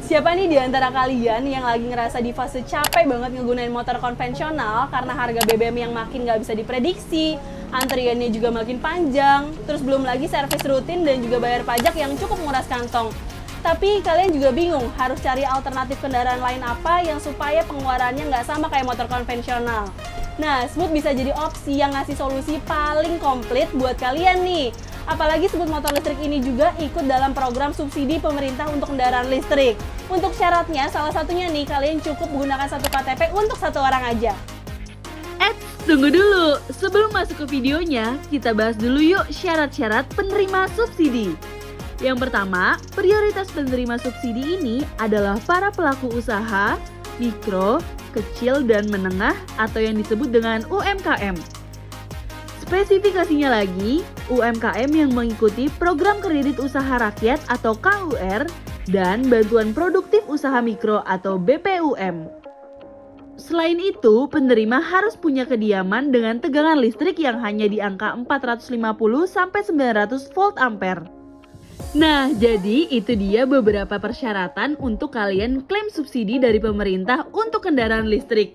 Siapa nih di antara kalian yang lagi ngerasa di fase capek banget ngegunain motor konvensional karena harga BBM yang makin nggak bisa diprediksi, antriannya juga makin panjang, terus belum lagi servis rutin dan juga bayar pajak yang cukup menguras kantong. Tapi kalian juga bingung harus cari alternatif kendaraan lain apa yang supaya pengeluarannya nggak sama kayak motor konvensional. Nah, Smooth bisa jadi opsi yang ngasih solusi paling komplit buat kalian nih. Apalagi Smooth motor listrik ini juga ikut dalam program subsidi pemerintah untuk kendaraan listrik. Untuk syaratnya, salah satunya nih, kalian cukup menggunakan satu KTP untuk satu orang aja. Tunggu dulu, sebelum masuk ke videonya, kita bahas dulu yuk syarat-syarat penerima subsidi. Yang pertama, prioritas penerima subsidi ini adalah para pelaku usaha, mikro, kecil dan menengah atau yang disebut dengan UMKM. Spesifikasinya lagi, UMKM yang mengikuti program kredit usaha rakyat atau KUR dan bantuan produktif usaha mikro atau BPUM. Selain itu, penerima harus punya kediaman dengan tegangan listrik yang hanya di angka 450-900 volt ampere. Nah, jadi itu dia beberapa persyaratan untuk kalian klaim subsidi dari pemerintah untuk kendaraan listrik.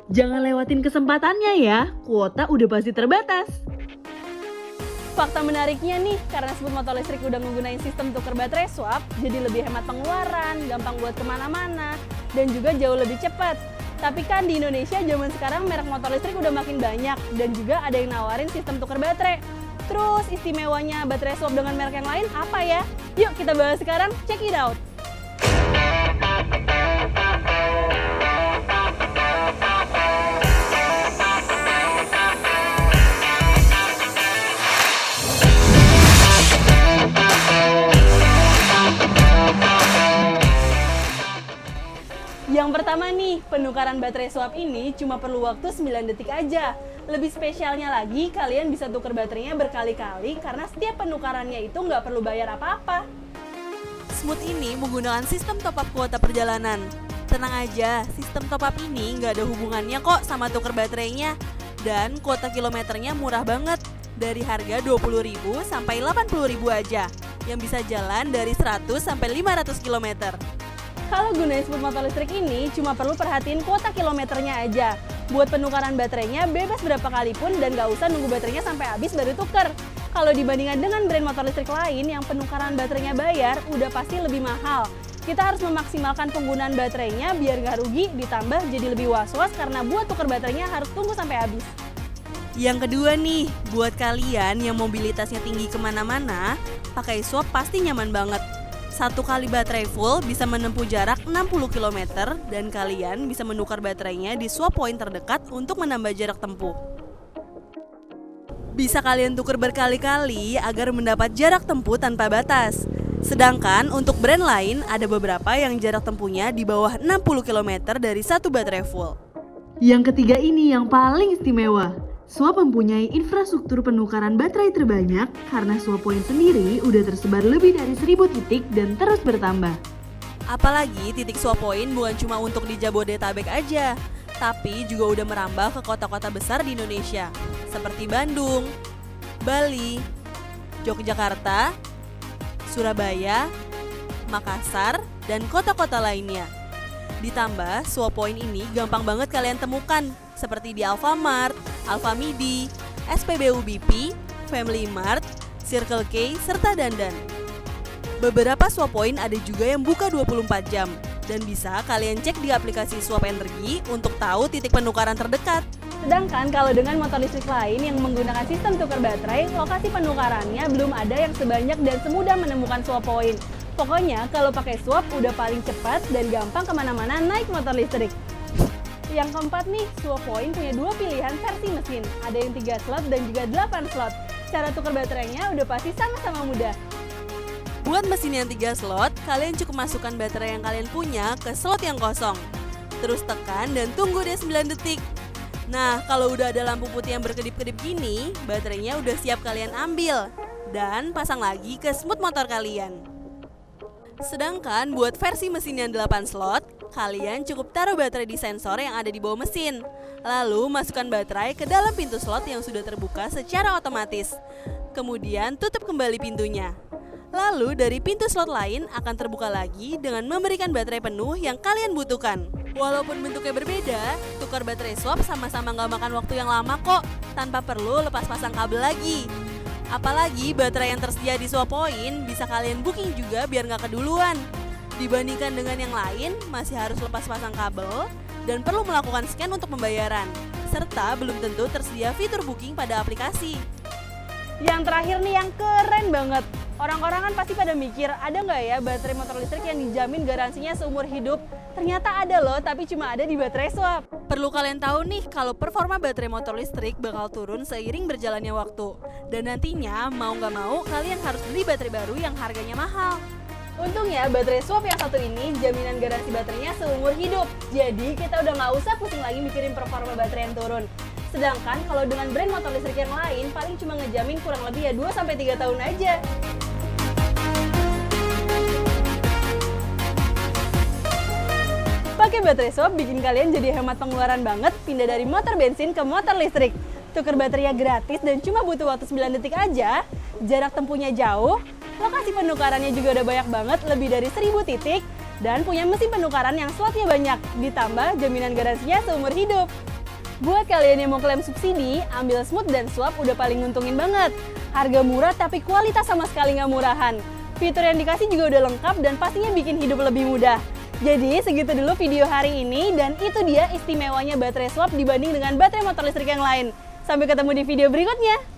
Jangan lewatin kesempatannya ya, kuota udah pasti terbatas. Fakta menariknya nih, karena Smooth motor listrik udah menggunakan sistem tuker baterai swap, jadi lebih hemat pengeluaran, gampang buat kemana-mana, dan juga jauh lebih cepat. Tapi kan di Indonesia zaman sekarang merek motor listrik udah makin banyak, dan juga ada yang nawarin sistem tuker baterai. Terus istimewanya baterai swap dengan merek yang lain apa ya? Yuk kita bahas sekarang, check it out! Yang pertama nih, penukaran baterai swap ini cuma perlu waktu 9 detik aja. Lebih spesialnya lagi, kalian bisa tuker baterainya berkali-kali karena setiap penukarannya itu nggak perlu bayar apa-apa. Smooth ini menggunakan sistem top up kuota perjalanan. Tenang aja, sistem top up ini nggak ada hubungannya kok sama tuker baterainya. Dan kuota kilometernya murah banget, dari harga 20.000 sampai 80.000 aja, yang bisa jalan dari 100 sampai 500 km. Kalau gunain Smooth motor listrik ini, cuma perlu perhatiin kuota kilometernya aja. Buat penukaran baterainya bebas berapa kali pun dan nggak usah nunggu baterainya sampai habis baru tuker. Kalau dibandingkan dengan brand motor listrik lain yang penukaran baterainya bayar, udah pasti lebih mahal. Kita harus memaksimalkan penggunaan baterainya biar nggak rugi, ditambah jadi lebih was-was karena buat tuker baterainya harus tunggu sampai habis. Yang kedua nih, buat kalian yang mobilitasnya tinggi kemana-mana, pakai swap pasti nyaman banget. Satu kali baterai full bisa menempuh jarak 60 km dan kalian bisa menukar baterainya di swap point terdekat untuk menambah jarak tempuh. Bisa kalian tukar berkali-kali agar mendapat jarak tempuh tanpa batas. Sedangkan untuk brand lain ada beberapa yang jarak tempuhnya di bawah 60 km dari satu baterai full. Yang ketiga ini yang paling istimewa. Swap mempunyai infrastruktur penukaran baterai terbanyak karena swap point sendiri udah tersebar lebih dari 1000 titik dan terus bertambah. Apalagi titik swap point bukan cuma untuk di Jabodetabek aja, tapi juga udah merambah ke kota-kota besar di Indonesia, seperti Bandung, Bali, Yogyakarta, Surabaya, Makassar, dan kota-kota lainnya. Ditambah, swap point ini gampang banget kalian temukan, seperti di Alfamart, Alfamidi, SPBU BP, Family Mart, Circle K, serta Dandan. Beberapa swap point ada juga yang buka 24 jam, dan bisa kalian cek di aplikasi Swap Energi untuk tahu titik penukaran terdekat. Sedangkan kalau dengan motor listrik lain yang menggunakan sistem tuker baterai, lokasi penukarannya belum ada yang sebanyak dan semudah menemukan swap point. Pokoknya kalau pakai swap udah paling cepat dan gampang kemana-mana naik motor listrik. Yang keempat nih, swap point punya dua pilihan versi mesin. Ada yang 3 slot dan juga 8 slot. Cara tukar baterainya udah pasti sama-sama mudah. Buat mesin yang 3 slot, kalian cukup masukkan baterai yang kalian punya ke slot yang kosong. Terus tekan dan tunggu deh 9 detik. Nah, kalau udah ada lampu putih yang berkedip-kedip gini, baterainya udah siap kalian ambil. Dan pasang lagi ke Smooth motor kalian. Sedangkan buat versi mesin yang 8 slot, kalian cukup taruh baterai di sensor yang ada di bawah mesin. Lalu masukkan baterai ke dalam pintu slot yang sudah terbuka secara otomatis. Kemudian tutup kembali pintunya. Lalu dari pintu slot lain akan terbuka lagi dengan memberikan baterai penuh yang kalian butuhkan. Walaupun bentuknya berbeda, tukar baterai swap sama-sama nggak makan waktu yang lama kok, tanpa perlu lepas pasang kabel lagi. Apalagi baterai yang tersedia di swap point bisa kalian booking juga biar nggak keduluan. Dibandingkan dengan yang lain, masih harus lepas pasang kabel dan perlu melakukan scan untuk pembayaran. Serta belum tentu tersedia fitur booking pada aplikasi. Yang terakhir nih yang keren banget. Orang-orang kan pasti pada mikir, ada nggak ya baterai motor listrik yang dijamin garansinya seumur hidup? Ternyata ada loh, tapi cuma ada di Baterai Swap. Perlu kalian tahu nih kalau performa baterai motor listrik bakal turun seiring berjalannya waktu. Dan nantinya mau nggak mau kalian harus beli baterai baru yang harganya mahal. Untungnya Baterai Swap yang satu ini jaminan garansi baterainya seumur hidup. Jadi kita udah nggak usah pusing lagi mikirin performa baterai yang turun. Sedangkan kalau dengan brand motor listrik yang lain paling cuma ngejamin kurang lebih ya 2-3 tahun aja. Pakai Baterai Swap bikin kalian jadi hemat pengeluaran banget, pindah dari motor bensin ke motor listrik. Tukar baterainya gratis dan cuma butuh waktu 9 detik aja. Jarak tempuhnya jauh, lokasi penukarannya juga udah banyak banget, lebih dari 1000 titik. Dan punya mesin penukaran yang slotnya banyak, ditambah jaminan garansinya seumur hidup. Buat kalian yang mau klaim subsidi, ambil Smooth dan Swap udah paling nguntungin banget. Harga murah tapi kualitas sama sekali nggak murahan. Fitur yang dikasih juga udah lengkap dan pastinya bikin hidup lebih mudah. Jadi segitu dulu video hari ini dan itu dia istimewanya Baterai Swap dibanding dengan baterai motor listrik yang lain. Sampai ketemu di video berikutnya.